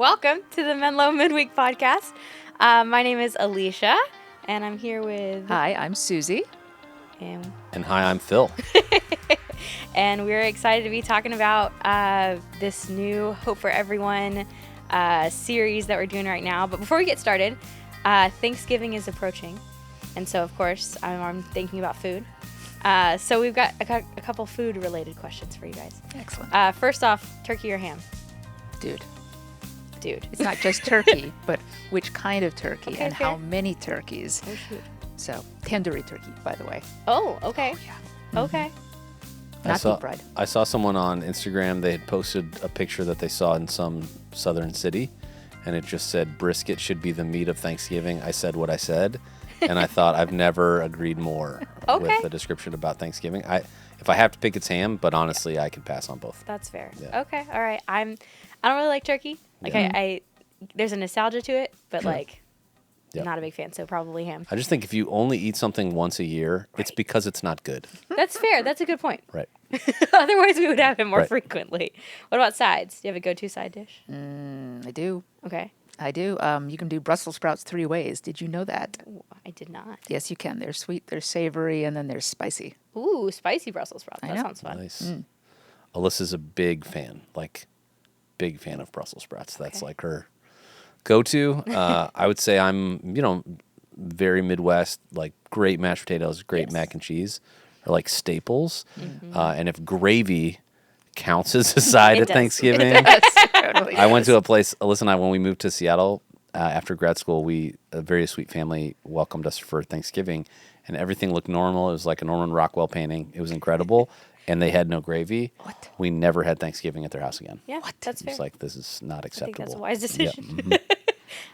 Welcome to the Menlo Midweek podcast. My name is Alisha, and I'm here with... Hi, I'm Suzy. And hi, I'm Phil. And we're excited to be talking about this new Hope for Everyone series that we're doing right now. But before we get started, Thanksgiving is approaching. And so, of course, I'm thinking about food. So we've got a couple food-related questions for you guys. Excellent. First off, turkey or ham? Dude. It's not just turkey, but which kind of turkey and fair. how many turkeys. Oh, shoot. So, tandoori turkey, by the way. Oh, okay. Oh, yeah. Okay. Not deep fried. I saw someone on Instagram, they had posted a picture that they saw in some southern city, and it just said, brisket should be the meat of Thanksgiving. I said what I said, and I thought I've never agreed more with the description about Thanksgiving. If I have to pick, it's ham, but honestly, I could pass on both. That's fair. Yeah. Okay. All right. I don't really like turkey. Like I there's a nostalgia to it, but not a big fan. So probably ham. I just think if you only eat something once a year, it's because it's not good. That's fair. That's a good point. Right. Otherwise, we would have it more Right. frequently. What about sides? Do you have a go-to side dish? I do. Okay. I do. You can do Brussels sprouts 3 ways. Did you know that? Ooh, I did not. Yes, you can. They're sweet, they're savory, and then they're spicy. Ooh, spicy Brussels sprouts. That know. sounds fun. Nice. Alyssa's a big fan of Brussels sprouts. That's Okay. like her go-to. I would say I'm, very Midwest, like great mashed potatoes, great mac and cheese are like staples. And if gravy counts as a side It at does. Thanksgiving, Yes, totally. I went to a place, Alyssa and I, when we moved to Seattle after grad school, a very sweet family welcomed us for Thanksgiving, and everything looked normal. It was like a Norman Rockwell painting. It was incredible. And they had no gravy. What? We never had Thanksgiving at their house again. Yeah, that's fair. It's like, this is not I acceptable. think that's a wise Yeah. decision.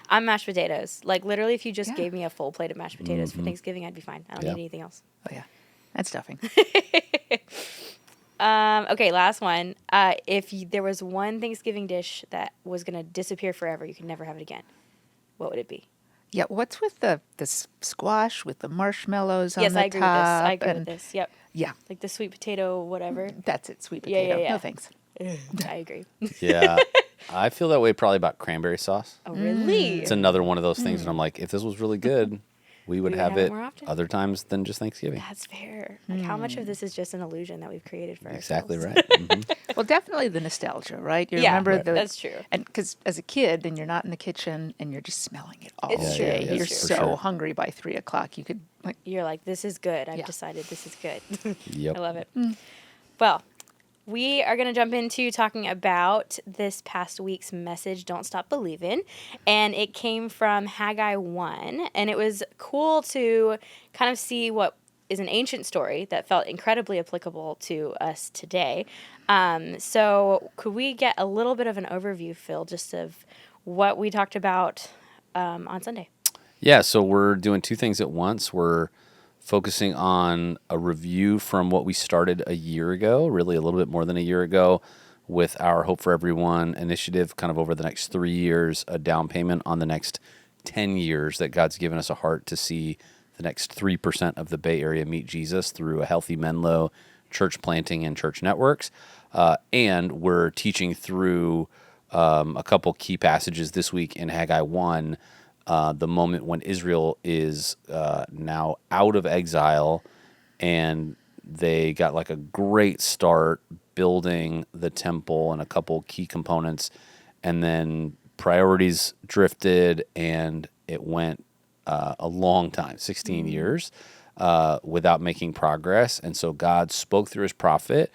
I'm mashed potatoes. Like literally, if you just gave me a full plate of mashed potatoes for Thanksgiving, I'd be fine. I don't Yeah. need anything else. Oh, yeah. And stuffing. Okay, last one. If there was one Thanksgiving dish that was going to disappear forever, you could never have it again, what would it be? Yeah, what's with the squash with the marshmallows on Yes, the I agree top? with this. I agree with and- this. Yep. Yeah, Like the sweet potato, whatever. that's it, sweet Yeah, potato. yeah. No thanks. I agree. Yeah. I feel that way probably about cranberry sauce. Oh, really? It's another one of those things that I'm like, if this was really good, we would have it more often? other times than just Thanksgiving. That's fair. Like, how much of this is just an illusion that we've created for Exactly ourselves? right. Mhm. Well, definitely the nostalgia, right? You Yeah, remember right. the, That's true. And because as a kid, then you're not in the kitchen and you're just smelling it all It's true, day. it's You're true. so For sure. hungry by 3 o'clock. You could like, You're like, this is good. I've Yeah. decided this is good. Yep. I love it. Well, we are going to jump into talking about this past week's message, Don't Stop Believing. And it came from Haggai 1. And it was cool to kind of see what is an ancient story that felt incredibly applicable to us today. So could we get a little bit of an overview, Phil, just of what we talked about on Sunday? Yeah, so we're doing two things at once. We're focusing on a review from what we started a year ago, really a little bit more than a year ago, with our Hope for Everyone initiative, kind of over the next 3 years, a down payment on the next 10 years that God's given us a heart to see the next 3% of the Bay Area meet Jesus through a healthy Menlo church planting and church networks. And we're teaching through a couple key passages this week in Haggai 1, the moment when Israel is now out of exile, and they got like a great start building the temple and a couple key components, and then priorities drifted, and it went a long time, 16 years, without making progress. And so God spoke through his prophet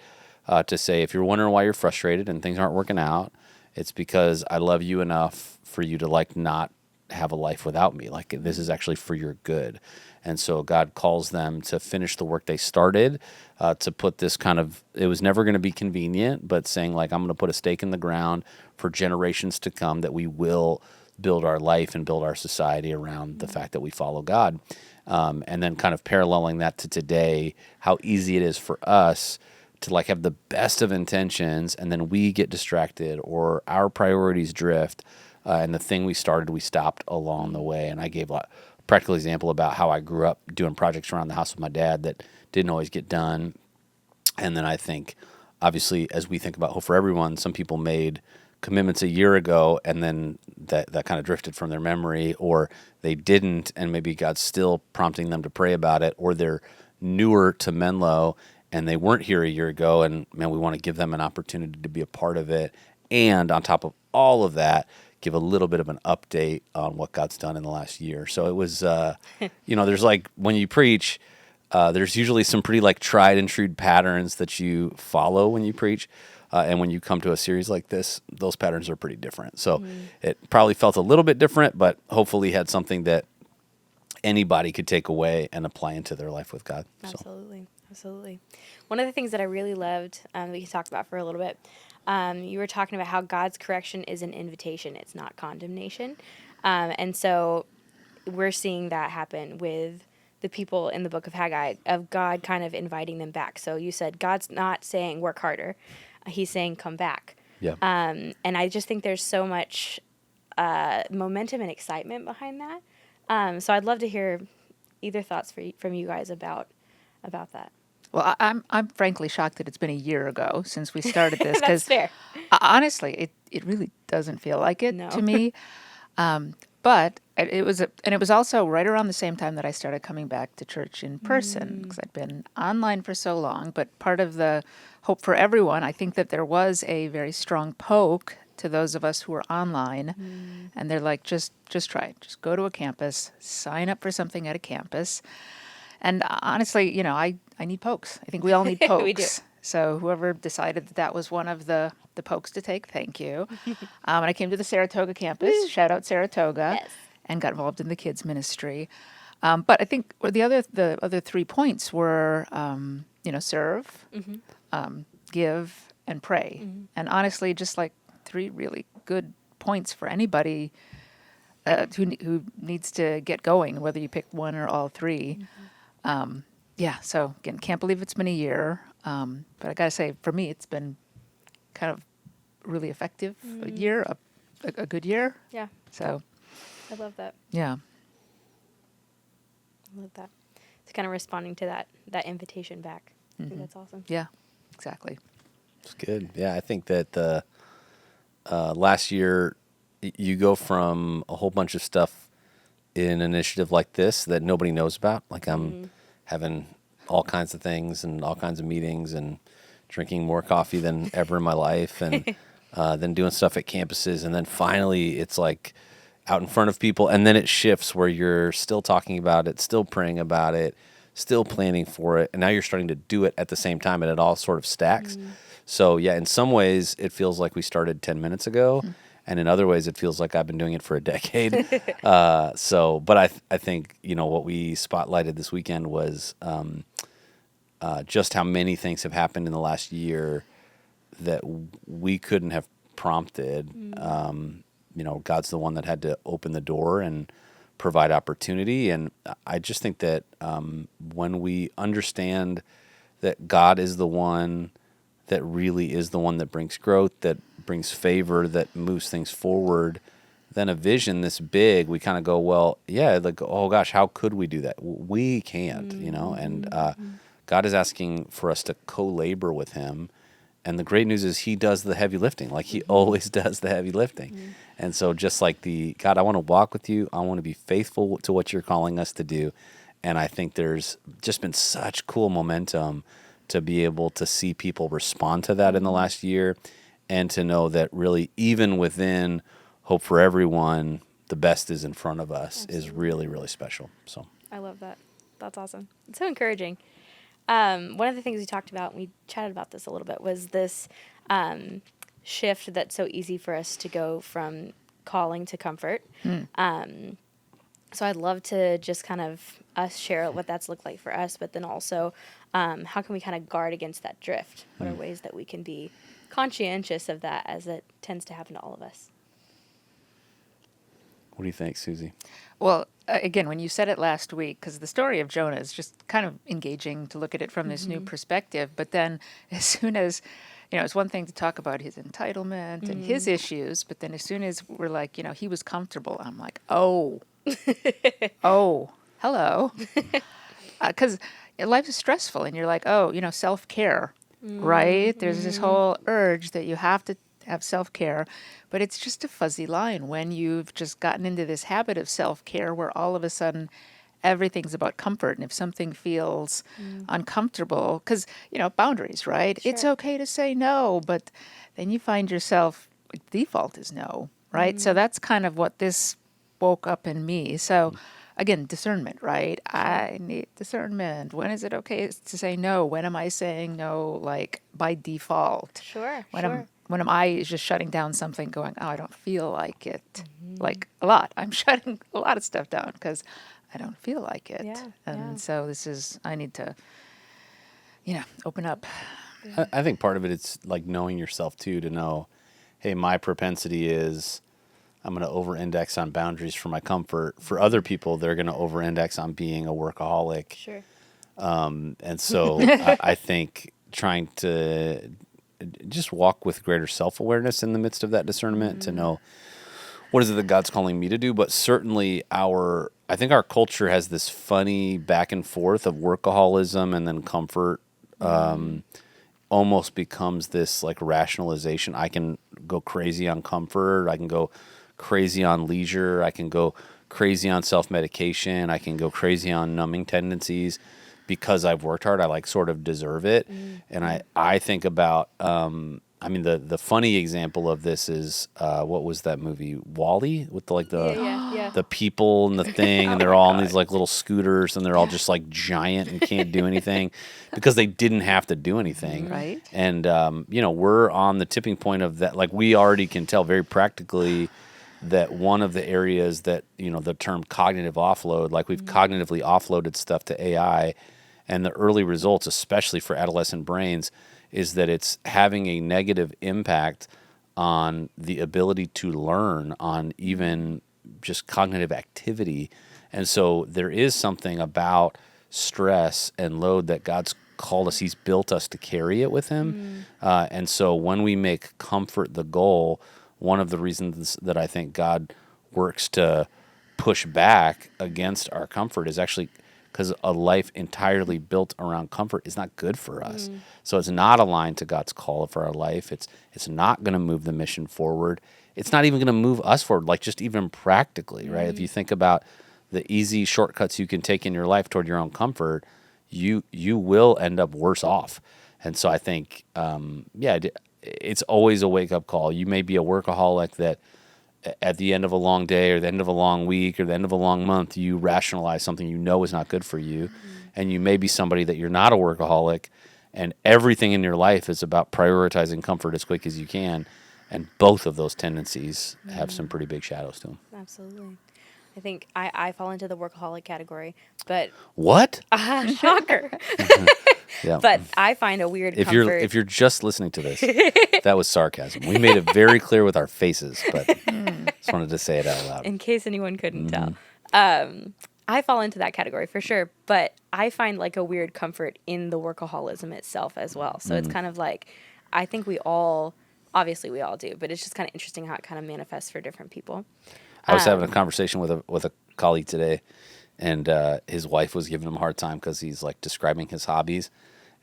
to say, if you're wondering why you're frustrated and things aren't working out, it's because I love you enough for you to like not have a life without me. Like, this is actually for your good. And so God calls them to finish the work they started, to put this kind of, it was never going to be convenient, but saying like, I'm going to put a stake in the ground for generations to come that we will build our life and build our society around the fact that we follow God. And then kind of paralleling that to today, how easy it is for us to like have the best of intentions, and then we get distracted or our priorities drift, and the thing we started, we stopped along the way. And I gave a practical example about how I grew up doing projects around the house with my dad that didn't always get done. And then I think, obviously, as we think about Hope for Everyone, some people made commitments a year ago and then that kind of drifted from their memory, or they didn't and maybe God's still prompting them to pray about it, or they're newer to Menlo and they weren't here a year ago, and man, we want to give them an opportunity to be a part of it. And on top of all of that, give a little bit of an update on what God's done in the last year. So it was, there's like when you preach, there's usually some pretty like tried and true patterns that you follow when you preach. And when you come to a series like this, those patterns are pretty different. So it probably felt a little bit different, but hopefully had something that anybody could take away and apply into their life with God. Absolutely. Absolutely. One of the things that I really loved that we talked about for a little bit, you were talking about how God's correction is an invitation. It's not condemnation. And so we're seeing that happen with the people in the book of Haggai, of God kind of inviting them back. So you said God's not saying work harder. He's saying come back. Yeah. And I just think there's so much momentum and excitement behind that. So I'd love to hear either thoughts from you guys about that. Well, I'm frankly shocked that it's been a year ago since we started this, That's because fair. honestly, it really doesn't feel like it No. to me. But it was also right around the same time that I started coming back to church in person, because I'd been online for so long. But part of the hope for everyone, I think that there was a very strong poke to those of us who were online, and they're like, just try it, just go to a campus, sign up for something at a campus. And honestly, I need pokes. I think we all need pokes. We do. So whoever decided that was one of the pokes to take, thank you. And I came to the Saratoga campus, shout out Saratoga, Yes. and got involved in the kids ministry. But I think the other 3 points were, serve, give, and pray. And honestly, just like 3 really good points for anybody who needs to get going, whether you pick one or all 3. So again, can't believe it's been a year. But I got to say, for me, it's been kind of really effective a year, a good year. Yeah. So, I love that. yeah. I love that. It's kind of responding to that invitation back. I think that's awesome. Yeah, exactly. It's good. Yeah, I think that the last year you go from a whole bunch of stuff in an initiative like this that nobody knows about. Like I'm having all kinds of things and all kinds of meetings and drinking more coffee than ever in my life, and then doing stuff at campuses, and then finally it's like out in front of people, and then it shifts where you're still talking about it, still praying about it, still planning for it, and now you're starting to do it at the same time, and it all sort of stacks. So yeah, in some ways it feels like we started 10 minutes ago, and in other ways it feels like I've been doing it for a decade. But I think what we spotlighted this weekend was just how many things have happened in the last year that we couldn't have prompted. God's the one that had to open the door and provide opportunity. And I just think that when we understand that God is the one that really is the one that brings growth, that brings favor, that moves things forward, then a vision this big, we kind of go, well, yeah, like, oh gosh, how could we do that? We can't, and God is asking for us to co-labor with him. And the great news is he does the heavy lifting, like he always does the heavy lifting. And so just like God, I want to walk with you. I want to be faithful to what you're calling us to do. And I think there's just been such cool momentum to be able to see people respond to that in the last year, and to know that really even within Hope for Everyone, the best is in front of us. Absolutely. Is really, really special. So I love that. That's awesome. It's so encouraging. One of the things we talked about, and we chatted about this a little bit, was this shift that's so easy for us to go from calling to comfort. So I'd love to just kind of us share what that's looked like for us, but then also how can we kind of guard against that drift? What are ways that we can be conscientious of that, as it tends to happen to all of us? what do you think, Suzy? Well, again, when you said it last week, because the story of Jonah is just kind of engaging to look at it from this new perspective. But then as soon as, it's one thing to talk about his entitlement and his issues, but then as soon as we're like, he was comfortable, I'm like, oh, hello. Because life is stressful, and you're like, self-care, right? There's this whole urge that you have to have self-care, but it's just a fuzzy line when you've just gotten into this habit of self-care where all of a sudden everything's about comfort. And if something feels uncomfortable, because, boundaries, right? It's Sure. okay to say no, but then you find yourself, like, default is no, right? So that's kind of what this woke up in me. So again, discernment, right? I need discernment. When is it okay to say no? When am I saying no, like, by default? Sure. When am I just shutting down something, going, oh, I don't feel like it, like, a lot. I'm shutting a lot of stuff down because I don't feel like it. Yeah, And so I need to, open up. I think part of it is like knowing yourself too, to know, hey, my propensity is I'm going to over-index on boundaries for my comfort. For other people, they're going to over-index on being a workaholic. Sure. And so I think trying to just walk with greater self-awareness in the midst of that discernment to know what is it that God's calling me to do. But certainly I think our culture has this funny back and forth of workaholism and then comfort. Almost becomes this like rationalization. I can go crazy on comfort. I can go crazy on leisure. I can go crazy on self-medication. I can go crazy on numbing tendencies because I've worked hard. I like sort of deserve it. And I think about, the funny example of this is, what was that movie? Wall-E with Yeah. the people and the thing, and they're all on these like little scooters, and they're all just like giant and can't do anything because they didn't have to do anything. Right. And we're on the tipping point of that. Like, we already can tell very practically that one of the areas that, the term cognitive offload, like we've cognitively offloaded stuff to AI, and the early results, especially for adolescent brains, is that it's having a negative impact on the ability to learn, on even just cognitive activity. And so there is something about stress and load that God's called us. He's built us to carry it with him. And so when we make comfort the goal, one of the reasons that I think God works to push back against our comfort is actually because a life entirely built around comfort is not good for us. So it's not aligned to God's call for our life. It's not going to move the mission forward. It's not even going to move us forward, like just even practically, right? If you think about the easy shortcuts you can take in your life toward your own comfort, you will end up worse off. And so I think, it's always a wake-up call. You may be a workaholic that at the end of a long day or the end of a long week or the end of a long month, you rationalize something you know is not good for you. And you may be somebody that you're not a workaholic, and everything in your life is about prioritizing comfort as quick as you can. And both of those tendencies have some pretty big shadows to them. Absolutely. I think I fall into the workaholic category, but What? shocker. Yeah. But I find a weird If comfort. you're just listening to this, that was sarcasm. We made it very clear with our faces, but just wanted to say it out loud. in case anyone couldn't tell. I fall into that category for sure, but I find like a weird comfort in the workaholism itself as well. So it's kind of like, I think obviously we all do, but it's just kind of interesting how it kind of manifests for different people. I was having a conversation with a colleague today, and his wife was giving him a hard time because he's like describing his hobbies,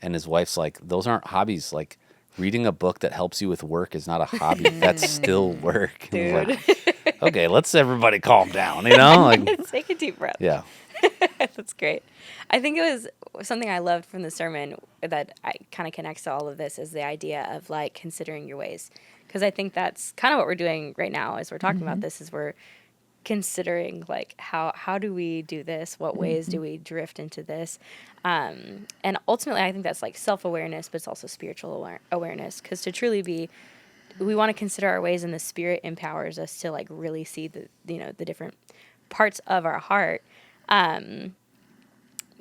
and his wife's like, "Those aren't hobbies. Like, reading a book that helps you with work is not a hobby. That's still work." Dude. Like, okay, let's everybody calm down. Like, Take a deep breath. yeah, That's great. I think it was something I loved from the sermon that I kind of connects to all of this is the idea of like considering your ways. Because I think that's kind of what we're doing right now as we're talking about this is we're considering like how do we do this? What ways do we drift into this? And ultimately I think that's like self-awareness, but it's also spiritual awareness. Because to truly be, we want to consider our ways, and the Spirit empowers us to like really see the different parts of our heart.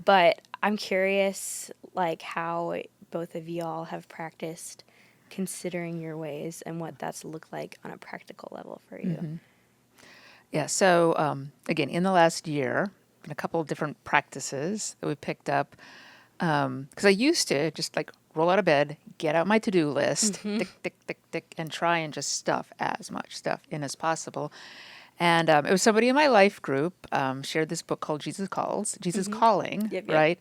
But I'm curious, like, how both of y'all have practiced considering your ways and what that's looked like on a practical level for you. Yeah. So again, in the last year, been a couple of different practices that we picked up. Because I used to just like roll out of bed, get out my to-do list, tick, tick, tick, tick, and try and just stuff as much stuff in as possible. And it was somebody in my life group shared this book called Jesus Calling, Yep. right?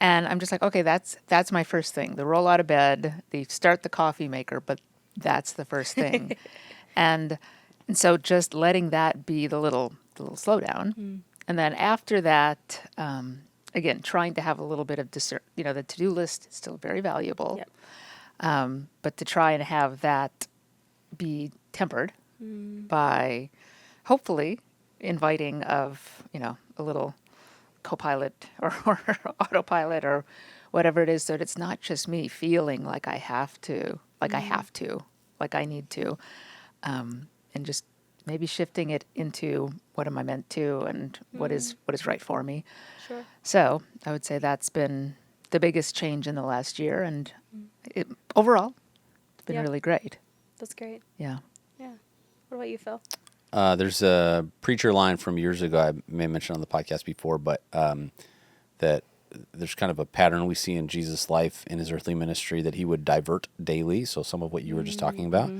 And I'm just like, okay, that's my first thing. The roll out of bed, the start the coffee maker, but That's the first thing. and and so just letting that be the little slowdown. And then after that, again, trying to have a little bit of the to-do list is still very valuable. Yep. But to try and have that be tempered by hopefully inviting of, a little co-pilot or autopilot or whatever it is, so that it's not just me feeling like I have to, like I need to, and just maybe shifting it into what am I meant to and what is right for me. Sure. So I would say that's been the biggest change in the last year, and overall, it's been Yeah. really great. That's great. Yeah. Yeah. What about you, Phil? There's a preacher line from years ago I may have mentioned on the podcast before, but that there's kind of a pattern we see in Jesus' life in his earthly ministry that he would divert daily. So some of what you were just talking about.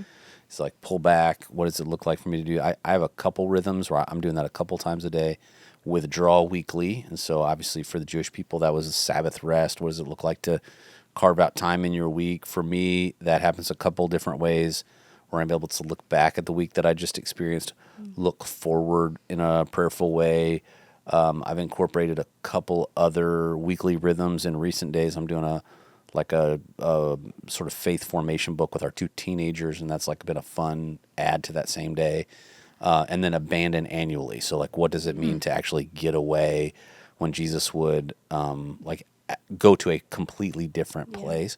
It's like pull back. What does it look like for me to do? I have a couple rhythms where I'm doing that a couple times a day. Withdraw weekly. And so obviously for the Jewish people, that was a Sabbath rest. What does it look like to carve out time in your week? For me, that happens a couple different ways where I'm able to look back at the week that I just experienced, look forward in a prayerful way. I've incorporated a couple other weekly rhythms in recent days. I'm doing a sort of faith formation book with our 2 teenagers, and that's like been a fun add to that same day. And then abandon annually. So like, what does it mean to actually get away when Jesus would go to a completely different place?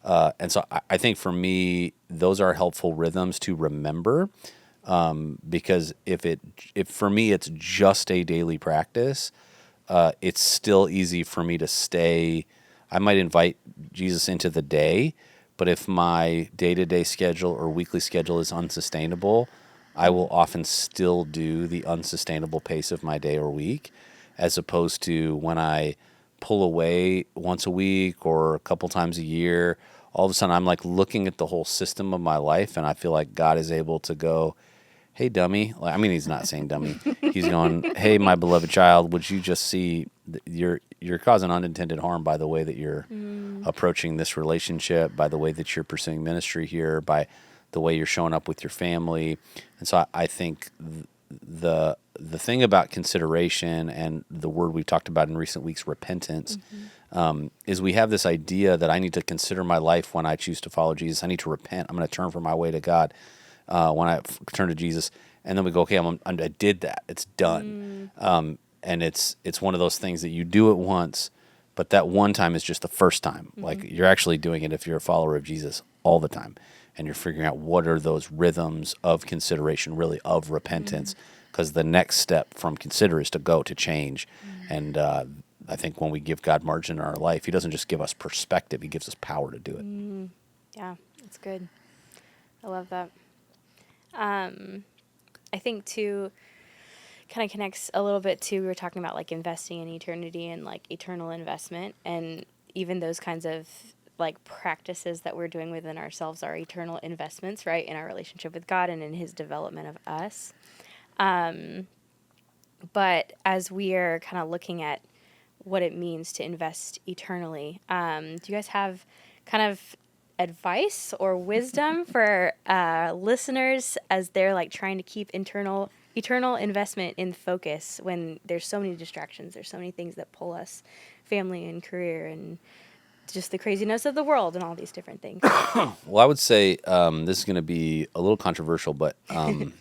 And so I think for me, those are helpful rhythms to remember, because if for me it's just a daily practice, it's still easy for me to stay. I might invite Jesus into the day, but if my day-to-day schedule or weekly schedule is unsustainable, I will often still do the unsustainable pace of my day or week, as opposed to when I pull away once a week or a couple times a year, all of a sudden I'm like looking at the whole system of my life, and I feel like God is able to go, hey, dummy. I mean, he's not saying dummy. He's going, hey, my beloved child, would you just see you're causing unintended harm by the way that you're approaching this relationship, by the way that you're pursuing ministry here, by the way you're showing up with your family. And so I think the thing about consideration and the word we've talked about in recent weeks, repentance, is we have this idea that I need to consider my life when I choose to follow Jesus. I need to repent. I'm going to turn from my way to God when I turn to Jesus. And then we go, okay, I did that. It's done. And it's one of those things that you do it once, but that one time is just the first time. Like you're actually doing it if you're a follower of Jesus all the time. And you're figuring out what are those rhythms of consideration, really of repentance, because the next step from consider is to go to change. And I think when we give God margin in our life, he doesn't just give us perspective, he gives us power to do it. Yeah, that's good. I love that. I think too, kind of connects a little bit to, we were talking about like investing in eternity and like eternal investment, and even those kinds of like practices that we're doing within ourselves are eternal investments, right, in our relationship with God and in his development of us. But as we are kind of looking at what it means to invest eternally, do you guys have kind of advice or wisdom for listeners as they're like trying to keep eternal investment in focus when there's so many distractions, there's so many things that pull us, family and career and just the craziness of the world and all these different things? Well, I would say this is going to be a little controversial, but I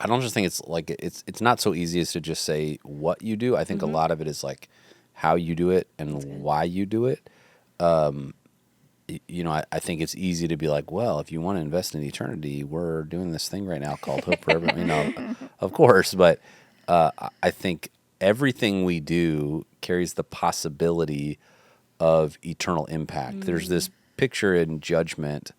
don't just think it's not so easy as to just say what you do. I think a lot of it is like how you do it and why you do it. I think it's easy to be like, well, if you want to invest in eternity, we're doing this thing right now called Hope for Everyone. Of course, but I think everything we do carries the possibility of eternal impact. There's this picture in judgment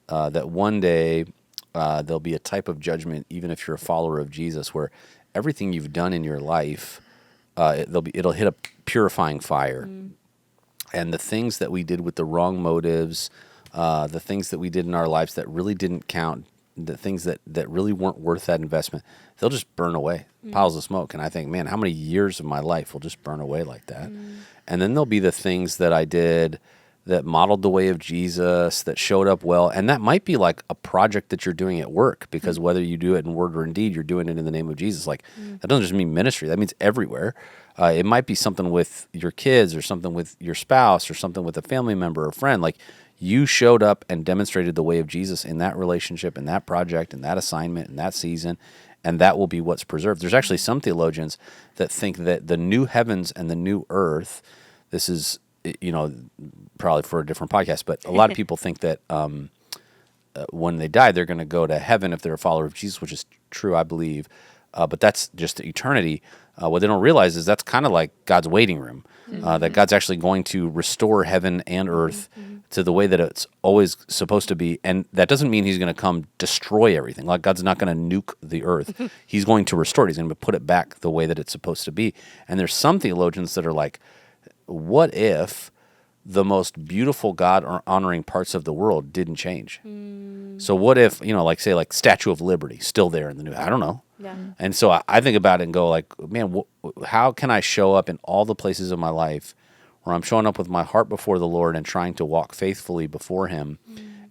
that one day there'll be a type of judgment, even if you're a follower of Jesus, where everything you've done in your life, it'll hit a purifying fire. And the things that we did with the wrong motives, the things that we did in our lives that really didn't count, the things that really weren't worth that investment, they'll just burn away, piles of smoke. And I think, man, how many years of my life will just burn away like that? And then there'll be the things that I did that modeled the way of Jesus, that showed up well. And that might be like a project that you're doing at work, because whether you do it in word or in deed, you're doing it in the name of Jesus. Like, that doesn't just mean ministry. That means everywhere. It might be something with your kids, or something with your spouse, or something with a family member or friend. Like, you showed up and demonstrated the way of Jesus in that relationship, in that project, in that assignment, in that season, and that will be what's preserved. There's actually some theologians that think that the new heavens and the new earth, this is, probably for a different podcast, but a lot of people think that when they die, they're going to go to heaven if they're a follower of Jesus, which is true, I believe. But that's just eternity. What they don't realize is that's kind of like God's waiting room, that God's actually going to restore heaven and earth to the way that it's always supposed to be. And that doesn't mean he's going to come destroy everything. Like, God's not going to nuke the earth. He's going to restore it. He's going to put it back the way that it's supposed to be. And there's some theologians that are like, what if the most beautiful God-honoring parts of the world didn't change? So what if, say Statue of Liberty, still there in the new, I don't know. Yeah. And so I think about it and go like, man, how can I show up in all the places of my life where I'm showing up with my heart before the Lord and trying to walk faithfully before Him?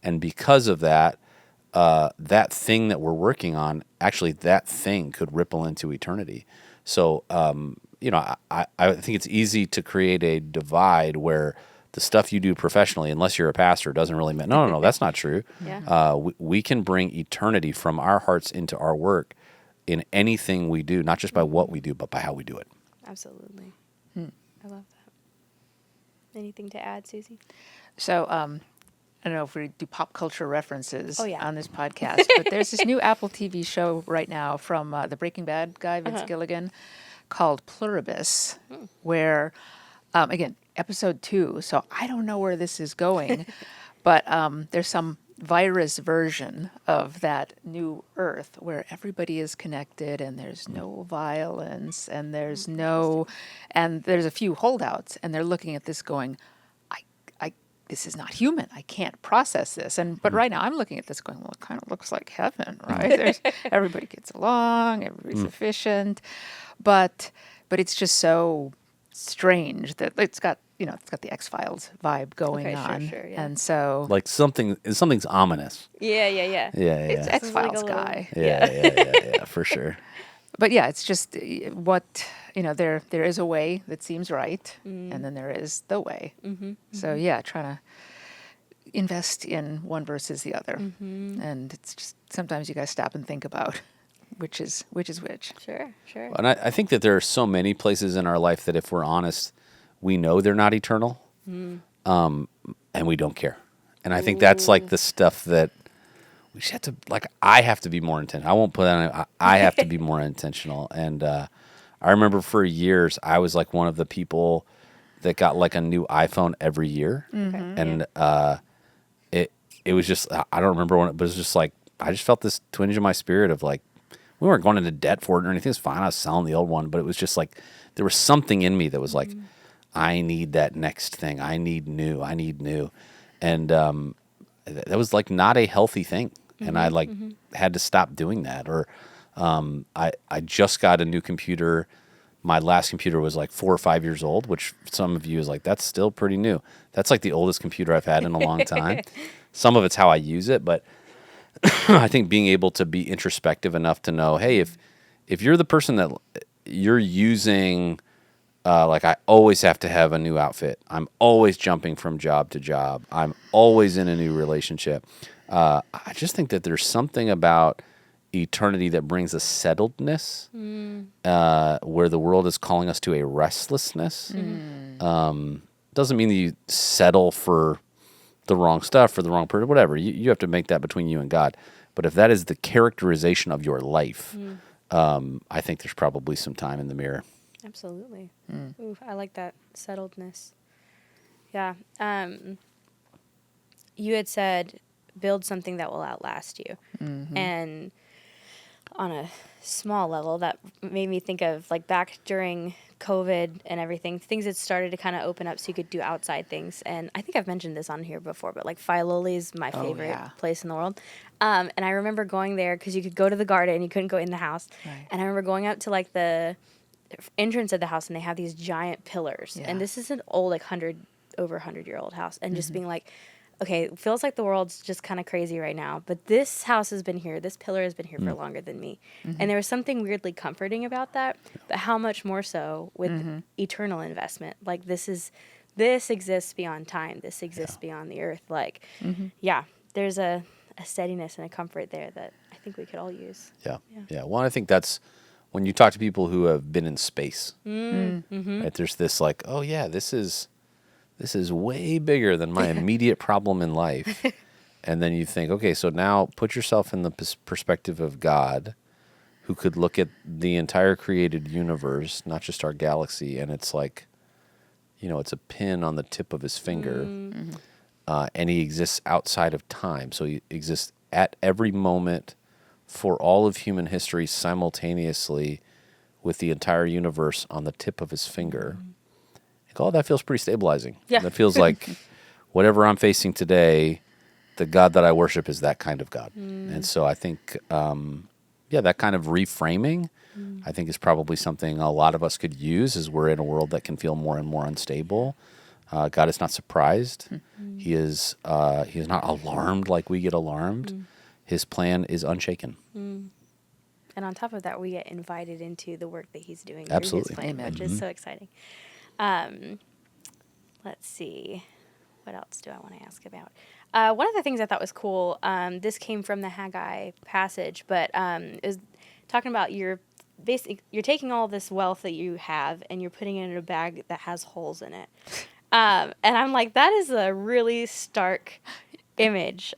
And because of that, that thing that we're working on, actually that thing could ripple into eternity. So, I think it's easy to create a divide where the stuff you do professionally, unless you're a pastor, doesn't really matter. No, that's not true. Yeah. We can bring eternity from our hearts into our work in anything we do, not just by what we do, but by how we do it. Absolutely. I love that. Anything to add, Suzy? So, I don't know if we do pop culture references yeah. on this podcast, but there's this new Apple TV show right now from the Breaking Bad guy, Vince Gilligan, called Pluribus, where, again, episode 2, so I don't know where this is going, but there's some virus version of that new Earth where everybody is connected and there's no violence and there's there's a few holdouts, and they're looking at this going, this is not human. I can't process this. But right now I'm looking at this going, well, it kind of looks like heaven, right? Everybody gets along, everybody's efficient, but it's just so strange that it's got the X-Files vibe going on. Sure, yeah. And so Like something's ominous. Yeah. it's Yeah. X-Files guy. Yeah, for sure. But yeah, it's just what, there is a way that seems right, and then there is the way. So yeah, trying to invest in one versus the other. And it's just, sometimes you got to stop and think about which is which. Sure. And I think that there are so many places in our life that, if we're honest, we know they're not eternal, and we don't care. And I think that's like the stuff that we just have to, I have to be more intentional. I won't put that on, I have to be more intentional. And I remember for years, I was like one of the people that got like a new iPhone every year. And it was just, I don't remember when, but it was just like, I just felt this twinge in my spirit of like, we weren't going into debt for it or anything. It's fine. I was selling the old one, but it was just like, there was something in me that was like, I need that next thing. I need new. And that was like not a healthy thing. And I had to stop doing that. Or I just got a new computer. My last computer was like 4 or 5 years old, which some of you is like, that's still pretty new. That's like the oldest computer I've had in a long time. Some of it's how I use it, but I think being able to be introspective enough to know, hey, if you're the person that you're using, like I always have to have a new outfit. I'm always jumping from job to job. I'm always in a new relationship. I just think that there's something about eternity that brings a settledness, where the world is calling us to a restlessness. Doesn't mean that you settle for the wrong stuff, for the wrong person, whatever. You have to make that between you and God. But if that is the characterization of your life, I think there's probably some time in the mirror. Absolutely. Ooh, I like that settledness. Yeah. You had said, build something that will outlast you. And on a small level, that made me think of like back during COVID and everything, things had started to kind of open up so you could do outside things. And I think I've mentioned this on here before, but like Filoli is my favorite place in the world. And I remember going there because you could go to the garden and you couldn't go in the house. Right. And I remember going out to like the entrance of the house and they have these giant pillars. And this is an old, like over 100-year-old house, and just being like, okay, it feels like the world's just kind of crazy right now, but this house has been here, this pillar has been here for longer than me. And there was something weirdly comforting about that, but how much more so with eternal investment. Like, this exists beyond time. This exists beyond the earth. Like, there's a steadiness and a comfort there that I think we could all use. Yeah. Well, I think that's when you talk to people who have been in space, right? There's this like, oh yeah, this is way bigger than my immediate problem in life. And then you think, okay, so now put yourself in the perspective of God, who could look at the entire created universe, not just our galaxy, and it's like, it's a pin on the tip of his finger, and he exists outside of time. So he exists at every moment for all of human history simultaneously with the entire universe on the tip of his finger. Like, that feels pretty stabilizing. Yeah. That feels like whatever I'm facing today, the God that I worship is that kind of God. And so I think, that kind of reframing, I think is probably something a lot of us could use as we're in a world that can feel more and more unstable. God is not surprised. He is not alarmed like we get alarmed. His plan is unshaken. And on top of that, we get invited into the work that he's doing Absolutely. through his plan, which is so exciting. Let's see. What else do I want to ask about? One of the things I thought was cool, this came from the Haggai passage, but is talking about you're taking all this wealth that you have and you're putting it in a bag that has holes in it. And I'm like, that is a really stark image.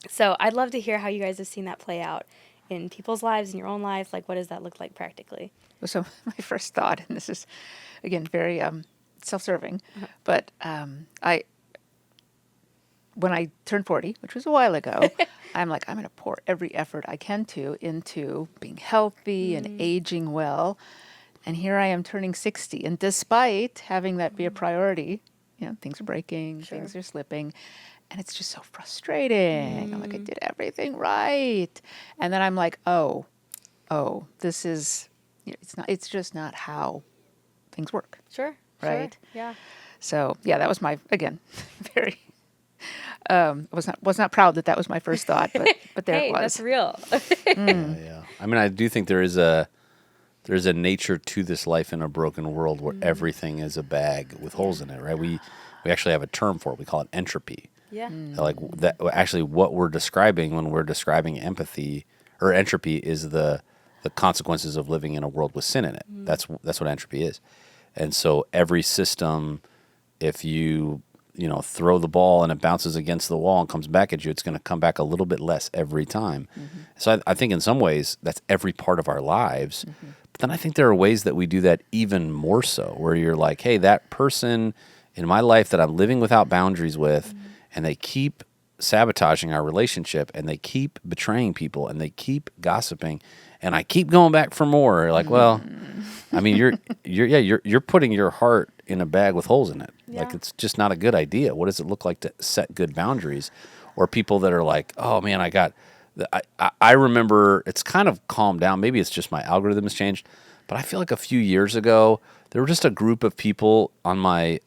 So I'd love to hear how you guys have seen that play out in people's lives, in your own life. Like, what does that look like practically? So my first thought, and this is, again, very self-serving, but when I turned 40, which was a while ago, I'm like, I'm going to pour every effort I can into being healthy and aging well. And here I am turning 60. And despite having that be a priority, things are breaking, things are slipping. And it's just so frustrating. I'm like, I did everything right. And then I'm like, oh, this is, it's just not how things work. Sure. Right? Sure. Yeah. So, that was my, again, very, was not proud that was my first thought, but there Hey, it was. that's real. Yeah. I mean, I do think there's a nature to this life in a broken world where everything is a bag with holes in it, right? We actually have a term for it. We call it entropy. Yeah. Like that. Actually, what we're describing when we're describing empathy or entropy is the consequences of living in a world with sin in it. That's what entropy is. And so every system, if you throw the ball and it bounces against the wall and comes back at you, it's going to come back a little bit less every time. So I think in some ways that's every part of our lives. But then I think there are ways that we do that even more so, where you're like, hey, that person in my life that I'm living without boundaries with, and they keep sabotaging our relationship, and they keep betraying people, and they keep gossiping, and I keep going back for more. Like, well, I mean, you're putting your heart in a bag with holes in it. Yeah. Like, it's just not a good idea. What does it look like to set good boundaries? Or people that are like, oh man, I remember it's kind of calmed down. Maybe it's just my algorithm has changed, but I feel like a few years ago there were just a group of people on my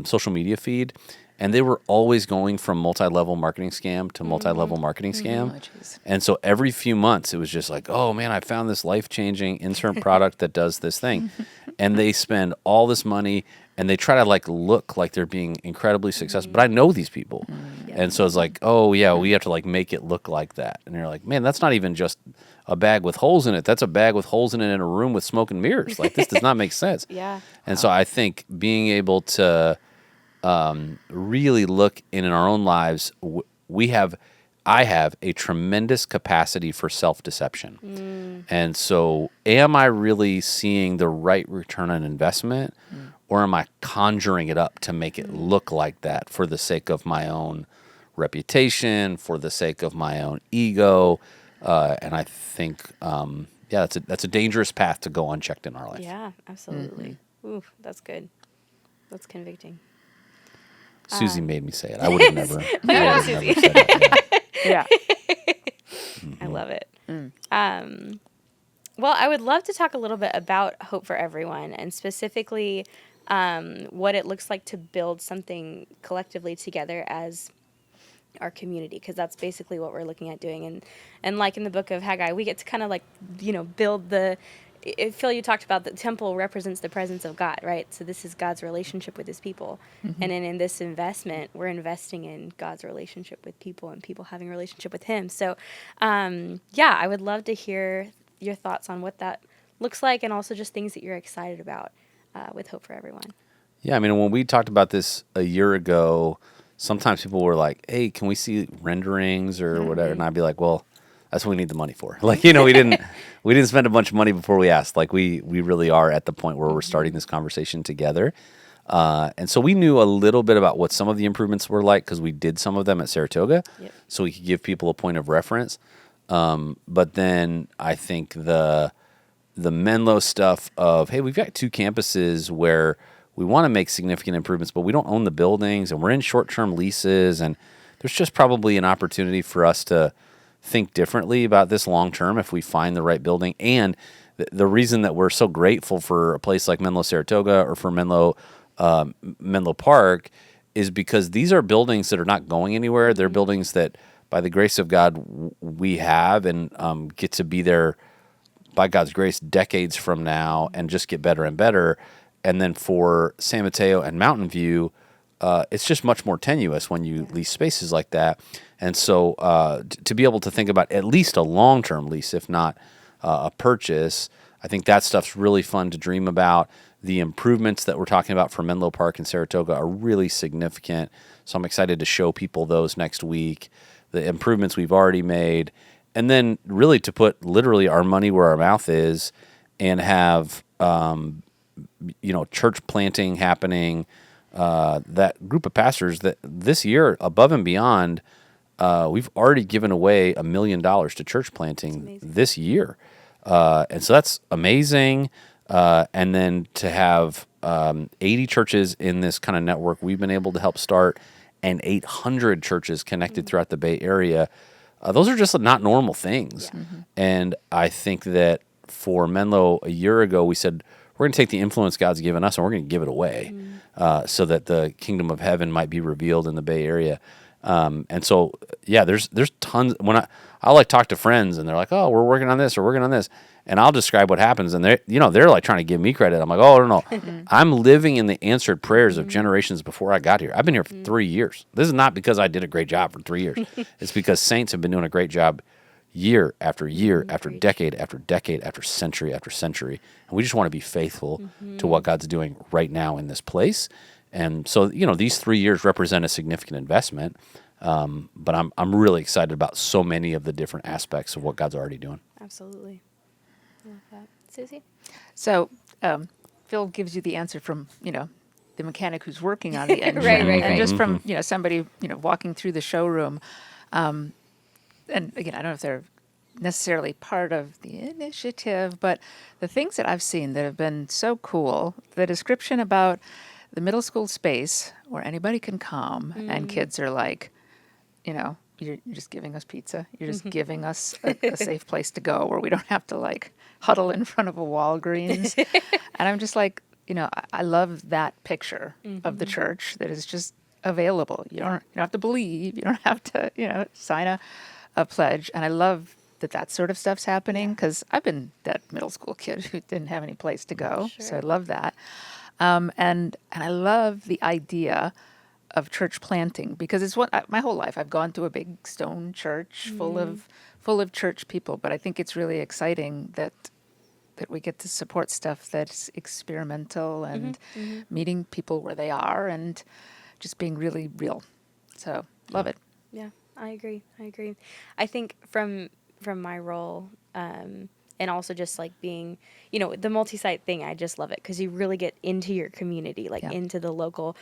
social media feed, and they were always going from multi-level marketing scam to multi-level marketing scam. Oh, And so every few months it was just like, oh man, I found this life-changing insert product that does this thing. And they spend all this money and they try to like look like they're being incredibly successful. But I know these people. And so it's like, oh yeah, we have to like make it look like that. And you're like, man, that's not even just a bag with holes in it. That's a bag with holes in it in a room with smoke and mirrors. Like, this does not make sense. Yeah. And so I think being able to really look in our own lives, I have a tremendous capacity for self-deception. And so am I really seeing the right return on investment, or am I conjuring it up to make it look like that for the sake of my own reputation, for the sake of my own ego? And I think, that's a dangerous path to go unchecked in our life. Yeah, absolutely. Ooh, that's good. That's convicting. Suzy made me say it. I would have never. Look at Suzy. Suzy. Yeah. I love it. Well, I would love to talk a little bit about Hope for Everyone, and specifically what it looks like to build something collectively together as our community, because that's basically what we're looking at doing. And like in the book of Haggai, we get to kind of like, build Phil, you talked about the temple represents the presence of God, right? So this is God's relationship with his people. And then in this investment, we're investing in God's relationship with people and people having a relationship with him. So, I would love to hear your thoughts on what that looks like, and also just things that you're excited about with Hope for Everyone. Yeah, I mean, when we talked about this a year ago, sometimes people were like, "Hey, can we see renderings or whatever?" And I'd be like, "Well, that's what we need the money for." Like, we didn't spend a bunch of money before we asked. Like, we really are at the point where we're starting this conversation together. And so we knew a little bit about what some of the improvements were like because we did some of them at Saratoga, so we could give people a point of reference. But then I think the Menlo stuff of, hey, we've got 2 campuses where we want to make significant improvements, but we don't own the buildings, and we're in short-term leases, and there's just probably an opportunity for us to think differently about this long-term if we find the right building. And the reason that we're so grateful for a place like Menlo Saratoga or for Menlo Park is because these are buildings that are not going anywhere. They're buildings that, by the grace of God, we have and get to be there by God's grace decades from now and just get better and better. And then for San Mateo and Mountain View, it's just much more tenuous when you lease spaces like that. And so to be able to think about at least a long-term lease, if not a purchase, I think that stuff's really fun to dream about. The improvements that we're talking about for Menlo Park and Saratoga are really significant. So I'm excited to show people those next week, the improvements we've already made, and then really to put literally our money where our mouth is and have church planting happening. That group of pastors that this year, above and beyond, we've already given away $1 million to church planting this year. And so that's amazing. And then to have 80 churches in this kind of network we've been able to help start, and 800 churches connected throughout the Bay Area, those are just not normal things. And I think that for Menlo a year ago, we said, we're going to take the influence God's given us and we're going to give it away so that the kingdom of heaven might be revealed in the Bay Area. And so, there's tons. When I'll like talk to friends and they're like, "Oh, we're working on this or working on this," and I'll describe what happens, and they're like trying to give me credit. I'm like, "Oh, no, I'm living in the answered prayers of generations before I got here. I've been here for 3 years. This is not because I did a great job for 3 years. It's because saints have been doing a great job year after year after decade after decade after century, and we just want to be faithful to what God's doing right now in this place." And so, these 3 years represent a significant investment, but I'm really excited about so many of the different aspects of what God's already doing. Absolutely. I love that. Suzy? So Phil gives you the answer from, the mechanic who's working on the engine. Right. And just from, somebody, walking through the showroom. And again, I don't know if they're necessarily part of the initiative, but the things that I've seen that have been so cool, the description about the middle school space where anybody can come and kids are like, you're just giving us pizza. You're just giving us a safe place to go where we don't have to like huddle in front of a Walgreens. And I'm just like, I love that picture of the church that is just available. You don't have to believe. You don't have to, sign a pledge. And I love that sort of stuff's happening because I've been that middle school kid who didn't have any place to go. Sure. So I love that. And I love the idea of church planting because it's my whole life I've gone to a big stone church full of church people, but I think it's really exciting that we get to support stuff that's experimental and meeting people where they are and just being really real. So love it. Yeah, I agree. I think from my role, and also just like being, the multi-site thing, I just love it because you really get into your community, into the local.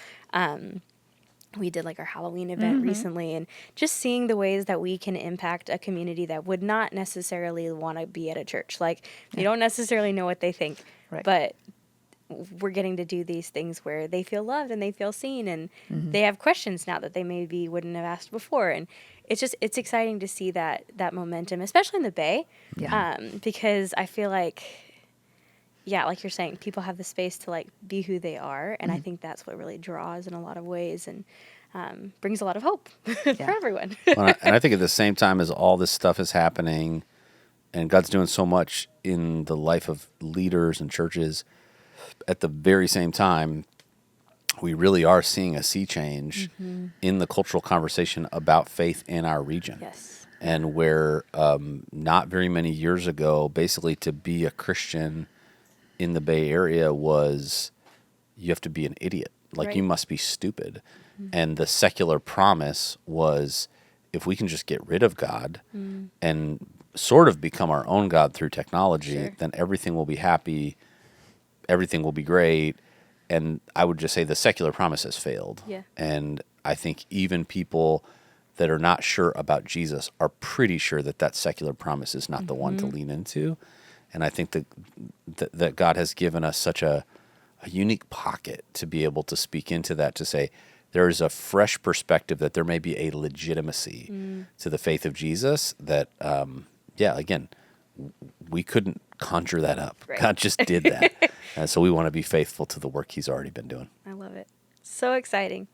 We did like our Halloween event recently, and just seeing the ways that we can impact a community that would not necessarily want to be at a church. Like, you don't necessarily know what they think, but we're getting to do these things where they feel loved and they feel seen, and they have questions now that they maybe wouldn't have asked before. And it's exciting to see that momentum, especially in the Bay, because I feel like yeah, like you're saying, people have the space to like be who they are, and I think that's what really draws in a lot of ways and brings a lot of hope for everyone. And I think at the same time as all this stuff is happening, and God's doing so much in the life of leaders and churches, at the very same time, we really are seeing a sea change in the cultural conversation about faith in our region. Yes. And where not very many years ago, basically to be a Christian in the Bay Area was you have to be an idiot. Like Right. you must be stupid. And the secular promise was if we can just get rid of God and sort of become our own God through technology, Sure. then everything will be happy, everything will be great. And I would just say the secular promise has failed. Yeah. And I think even people that are not sure about Jesus are pretty sure that that secular promise is not the one to lean into. And I think that God has given us such a unique pocket to be able to speak into that, to say there is a fresh perspective that there may be a legitimacy to the faith of Jesus that, again, we couldn't conjure that up. Right. God just did that. And so we want to be faithful to the work he's already been doing. I love it. So exciting.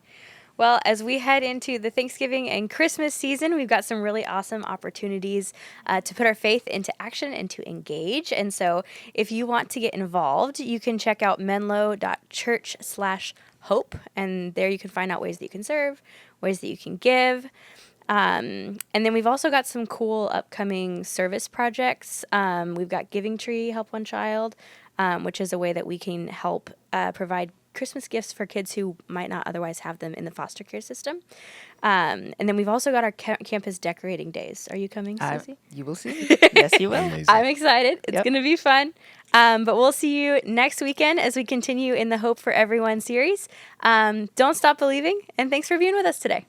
Well, as we head into the Thanksgiving and Christmas season, we've got some really awesome opportunities to put our faith into action and to engage. And so if you want to get involved, you can check out menlo.church/hope. And there you can find out ways that you can serve, ways that you can give. And then we've also got some cool upcoming service projects. We've got Giving Tree, Help One Child, which is a way that we can help provide Christmas gifts for kids who might not otherwise have them in the foster care system. And then we've also got our campus decorating days. Are you coming, Suzy? You will see. Yes, you will. Amazing. I'm excited. It's Yep. going to be fun. But we'll see you next weekend as we continue in the Hope for Everyone series. Don't stop believing, and thanks for being with us today.